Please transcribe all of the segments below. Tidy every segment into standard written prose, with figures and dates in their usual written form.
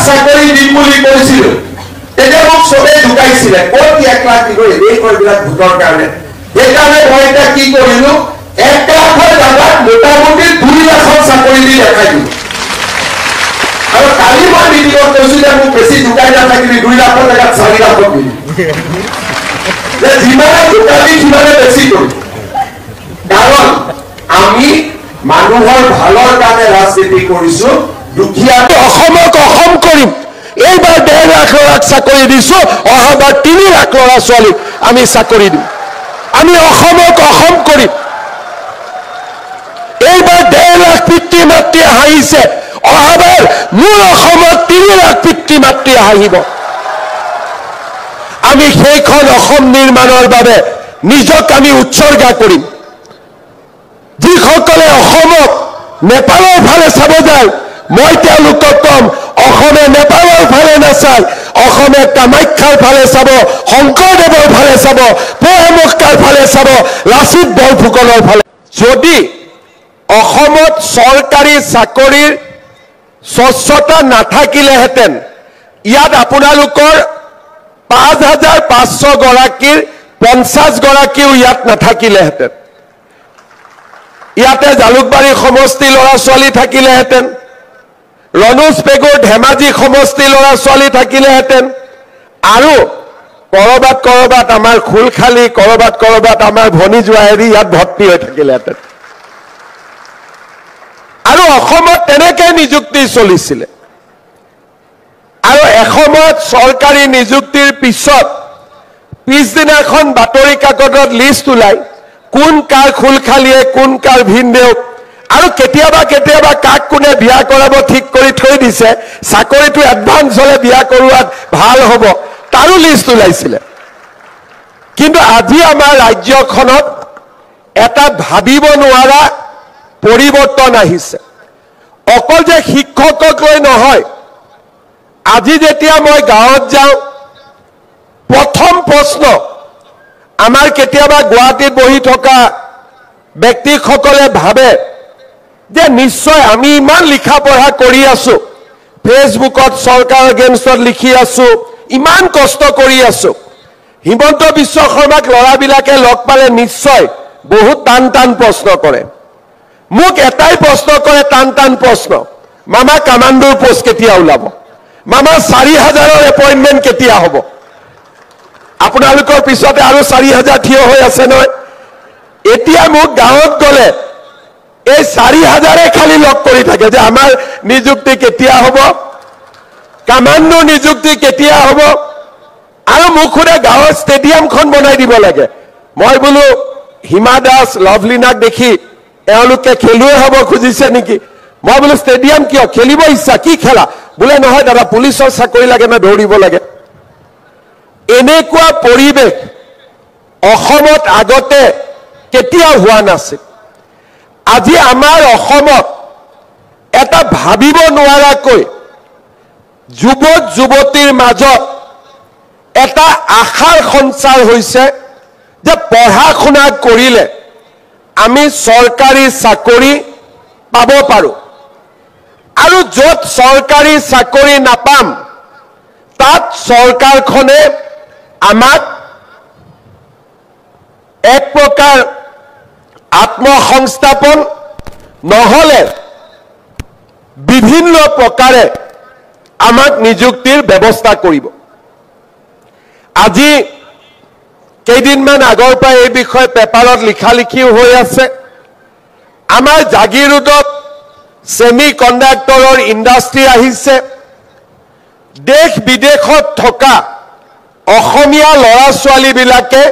চাকৰি দিম বুলি কৈছিলো তেতিয়া মোক চবে ঢুকাইছিলে ক'ত 1 লাখ দিব এই কয়বিলাক ভোটৰ কাৰণে সেইকাৰণে মই এতিয়া কি কৰিলো 1 লাখৰ জাগাত মোটামুটি 2 লাখৰ চাকৰি দি দেখাই দিলো আৰু কালি মই মিটিঙত কৈছো যে মোক বেছি ঢুকাই নাথাকিবি 2 লাখৰ জাগাত 4 লাখত দিবি যে যিমানে ঢুকাবি সিমানে বেছি কৰিম কাৰণ আমি মানুহৰ ভালৰ কাৰণে ৰাজনীতি কৰিছো দুখীয়া অসমক অসম কৰিম এইবাৰ 1.5 লাখ চাকৰি দিছো অহাবাৰ 3 লাখ ল'ৰা ছোৱালীক আমি চাকৰি দিম আমি অসমক অসম কৰিম এইবাৰ 1.5 লাখ পিতৃ মাতৃ হাঁহিছে অহাবাৰ মোৰ অসমত 3 লাখ পিতৃ মাতৃ হাঁহিব আমি সেইখন অসম নিৰ্মাণৰ বাবে নিজক আমি উৎসৰ্গা কৰিম যিসকলে অসমক নেপালৰ ফালে চাব যায় মই তেওঁলোকক কম অসমে নেপালৰ ফালে নাচায় অসমে কামাখ্যাৰ ফালে চাব শংকৰদেৱৰ ফালে চাব পৰমুক্তাৰ ফালে চাব লাচিত বৰফুকনৰ ফালে যদি অসমত চৰকাৰী চাকৰিৰ স্বচ্ছতা নাথাকিলেহেঁতেন ইয়াত আপোনালোকৰ 5,500 গৰাকীৰ 50 গৰাকীও ইয়াত নাথাকিলেহেঁতেন ইয়াতে জালুকবাৰী সমষ্টি ল'ৰা ছোৱালী থাকিলেহেঁতেন ৰণোজ পেগুৰ ধেমাজি সমষ্টি ল'ৰা ছোৱালী থাকিলেহেঁতেন আৰু কৰবাত আমাৰ খুলখালী কৰবাত আমাৰ ভনী জোৱাৰী ইয়াত ভৰ্তি হৈ থাকিলেহেঁতেন আৰু অসমত তেনেকৈ নিযুক্তি চলিছিলে আৰু এসময়ত চৰকাৰী নিযুক্তিৰ পিছত পিছদিনাখন বাতৰি কাকতত লিষ্ট ওলাই কোন কাৰ খুলখালীয়ে কোন কাৰ ভিনদেউ আৰু কেতিয়াবা কাক কোনে বিয়া কৰাব ঠিক কৰি থৈ দিছে চাকৰিটো এডভান্স হলে বিয়া কৰোৱাত ভাল হ'ব তাৰো লিষ্ট ওলাইছিলে কিন্তু আজি আমাৰ ৰাজ্যখনত এটা ভাবিব নোৱাৰা পৰিৱৰ্তন আহিছে অকল যে শিক্ষকক লৈ নহয় আজি যেতিয়া মই গাঁৱত যাওঁ প্ৰথম প্ৰশ্ন আমাৰ কেতিয়াবা গুৱাহাটীত বহি থকা ব্যক্তিসকলে ভাবে যে নিশ্চয় আমি ইমান লিখা পঢ়া কৰি আছো ফেচবুকত চৰকাৰ এগেইনষ্টত লিখি আছো ইমান কষ্ট কৰি আছো হিমন্ত বিশ্ব শৰ্মাক ল'ৰাবিলাকে লগ পালে নিশ্চয় বহুত টান প্ৰশ্ন কৰে মোক এটাই প্ৰশ্ন কৰে টান প্ৰশ্ন মামা কামাণ্ডোৰ পোষ্ট কেতিয়া ওলাব মামা 4,000ৰ এপইণ্টমেণ্ট কেতিয়া হ'ব আপোনালোকৰ পিছতে আৰু 4,000 থিয় হৈ আছে নহয় এতিয়া মোক গাঁৱত গ'লে এই 4,000 খালি লগ কৰি থাকে যে আমাৰ নিযুক্তি কেতিয়া হ'ব কামাণ্ডো নিযুক্তি কেতিয়া হ'ব আৰু মোক খুদে গাঁৱৰ ষ্টেডিয়ামখন বনাই দিব লাগে মই বোলো হিমা দাস লভলিনাক দেখি এওঁলোকে খেলুৱৈ হ'ব খুজিছে নেকি মই বোলো ষ্টেডিয়াম কিয় খেলিব ইচ্ছা কি খেলা বোলে নহয় দাদা পুলিচৰ চাকৰি লাগে না দৌৰিব লাগে এনেকুৱা পৰিৱেশ অসমত আগতে কেতিয়াও হোৱা নাছিল আজি আমাৰ অসমত এটা ভাবিব নোৱাৰাকৈ যুৱক যুৱতীৰ মাজত এটা আশাৰ সঞ্চাৰ হৈছে যে পঢ়া শুনা কৰিলে আমি চৰকাৰী চাকৰি পাব পাৰো আৰু য'ত চৰকাৰী চাকৰি নাপাম তাত চৰকাৰখনে আমাক এক প্ৰকাৰ আত্মসংস্থাপন নহলে বিভিন্ন প্ৰকাৰে আমাক নিযুক্তিৰ ব্যৱস্থা কৰিব আজি কেইদিনমান আগৰ পৰা এই বিষয়ে পেপাৰত লিখালিখিও হৈ আছে আমাৰ জাগিৰোডত সেমি কণ্ডাক্টৰৰ ইণ্ডাষ্ট্ৰি আহিছে দেশ বিদেশত থকা অসমীয়া ল'ৰা ছোৱালীবিলাকে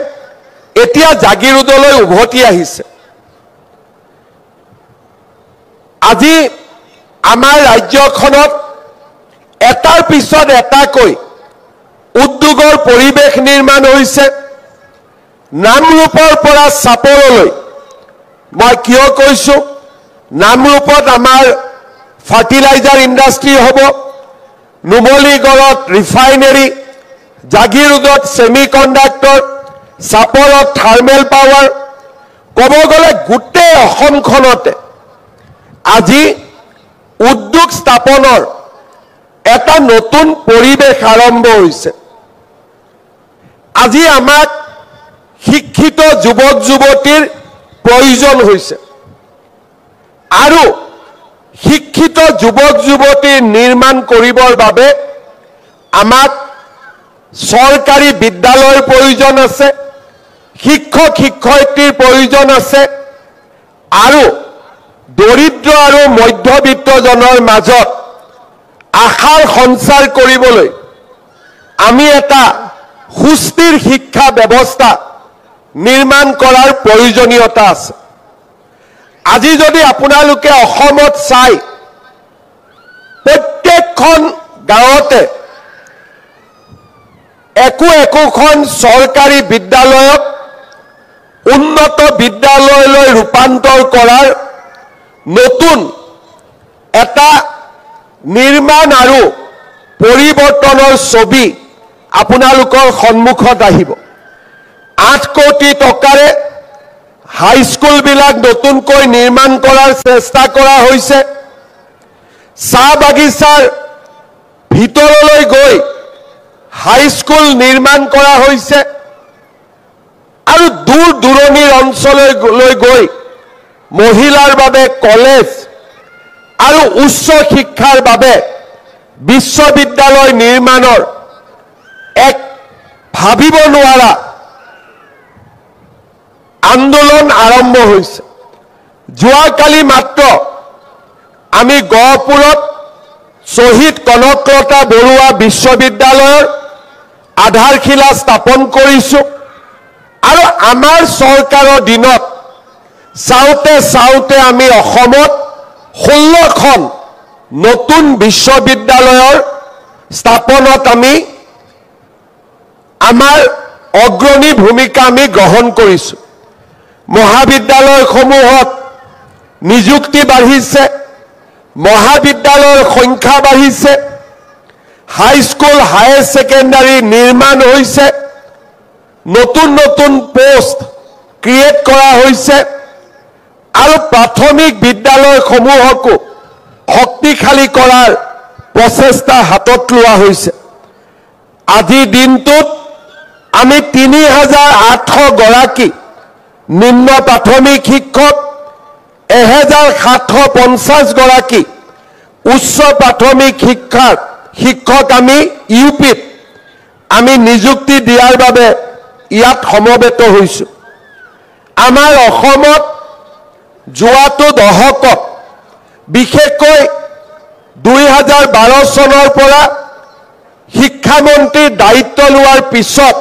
এতিয়া জাগিৰোডলৈ উভতি আহিছে আজি আমাৰ ৰাজ্যখনত এটাৰ পিছত এটাকৈ উদ্যোগৰ পৰিৱেশ নিৰ্মাণ হৈছে নামৰূপৰ পৰা চাপৰলৈ মই কিয় কৈছো নামৰূপত আমাৰ ফাৰ্টিলাইজাৰ ইণ্ডাষ্ট্ৰি হ'ব নুমলীগড়ত ৰিফাইনেৰী জাগিৰোডত সেমি কণ্ডাক্টৰ চাপৰত থাৰ্মেল পাৱাৰ ক'ব গ'লে গোটেই অসমখনতে আজি উদ্যোগ স্থাপনৰ এটা নতুন পৰিৱেশ আৰম্ভ হৈছে। আজি আমাক শিক্ষিত যুৱক যুৱতীৰ প্ৰয়োজন হৈছে আৰু শিক্ষিত যুৱক যুৱতী নিৰ্মাণ কৰিবৰ বাবে আমাক চৰকাৰী বিদ্যালয়ৰ প্ৰয়োজন আছে, শিক্ষক শিক্ষয়িত্ৰীৰ প্ৰয়োজন আছে আৰু দৰিদ্ৰ আৰু মধ্যবিত্তজনৰ মাজত আশাৰ সঞ্চাৰ কৰিবলৈ আমি এটা সুস্থিৰ শিক্ষা ব্যৱস্থা নিৰ্মাণ কৰাৰ প্ৰয়োজনীয়তা আছে। আজি যদি আপোনালোকে অসমত চাই প্ৰত্যেকখন গাঁৱতে একোখন চৰকাৰী বিদ্যালয়ক উন্নত বিদ্যালয়লৈ ৰূপান্তৰ কৰাৰ নতুন এটা নিৰ্মাণ আৰু পৰিৱৰ্তনৰ ছবি আপোনালোকৰ সন্মুখত আহিব। 8 কোটি টকাৰে হাইস্কুলবিলাক নতুনকৈ নিৰ্মাণ কৰাৰ চেষ্টা কৰা হৈছে। চাহ বাগিচাৰ ভিতৰলৈ গৈ হাইস্কুল নিৰ্মাণ কৰা হৈছে আৰু দূৰ দূৰণিৰ অঞ্চললৈ গৈ মহিলাৰ বাবে কলেজ আৰু উচ্চ শিক্ষাৰ বাবে বিশ্ববিদ্যালয় নিৰ্মাণৰ এক ভাবিব নোৱাৰা আন্দোলন আৰম্ভ হৈছে। যোৱাকালি মাত্ৰ আমি গহপুৰত শ্বহীদ কনকলতা বৰুৱা বিশ্ববিদ্যালয়ৰ আধাৰশিলা স্থাপন কৰিছোঁ আৰু আমাৰ চৰকাৰৰ দিনত চাওঁতে চাওঁতে আমি অসমত 16খন নতুন বিশ্ববিদ্যালয়ৰ স্থাপনত আমি আমাৰ অগ্ৰণী ভূমিকা আমি গ্ৰহণ কৰিছোঁ। মহাবিদ্যালয়সমূহত নিযুক্তি বাঢ়িছে, মহাবিদ্যালয়ৰ সংখ্যা বাঢ়িছে, হাইস্কুল হায়াৰ ছেকেণ্ডাৰী নিৰ্মাণ হৈছে, নতুন নতুন পোষ্ট ক্ৰিয়েট কৰা হৈছে আৰু প্ৰাথমিক বিদ্যালয়সমূহকো শক্তিশালী কৰাৰ প্ৰচেষ্টা হাতত লোৱা হৈছে। আজিৰ দিনটোত আমি ৩,৮০০ গৰাকী নিম্ন প্ৰাথমিক শিক্ষক, ১,৭৫০ গৰাকী উচ্চ প্ৰাথমিক শিক্ষক আমি ইউপিত আমি নিযুক্তি দিয়াৰ বাবে ইয়াত সমবেত হৈছোঁ। আমাৰ অসমত যোৱাটো দশকত বিশেষকৈ ২০১২ চনৰ পৰা শিক্ষামন্ত্ৰীৰ দায়িত্ব লোৱাৰ পিছত